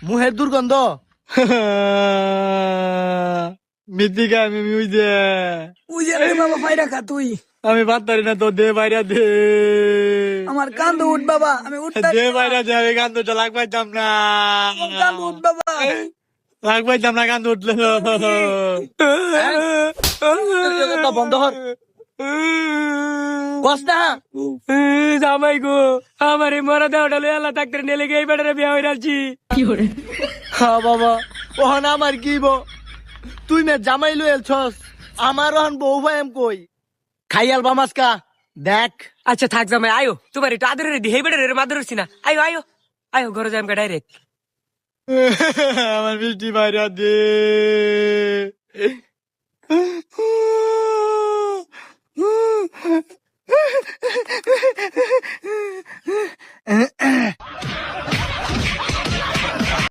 মুহের দুর্গন্ধ। মৃত্তিকা আমি বুঝে উজে রে বাবা ফাইরা খা তুই। আমি পারতারি না তো দে বাইরা দে আমার কান্দু উঠ বাবা, আমি উঠতে দে বাইরা দে আমি কান্দটা লাগবাইতাম না কান্দু উঠ বাবা। লাগবাইতাম না কান্দ উঠলে বন্ধ কর। কস না জামাই গো, আমার এই মরা দেওয়াটা লই আল্লাহ ডাক্তার নিয়ে লেগে এই বেটারে বিয়া হয়ে রাখছি। হ্যাঁ বাবা, ওহন আমার কি বো, তুই মে জামাই লুয়েল ছস, আমার ওহন বউ ভাই এম কই খাইয়াল বামাসকা দেখ। আচ্ছা থাক জামাই, আয়ো তোমার একটু আদরের দি, এই বেটারে মাদর হচ্ছি না। আয়ো আয়ো আয়ো, ঘরে যাই আমাকে ডাইরেক্ট। আমার মিষ্টি বাইরা দে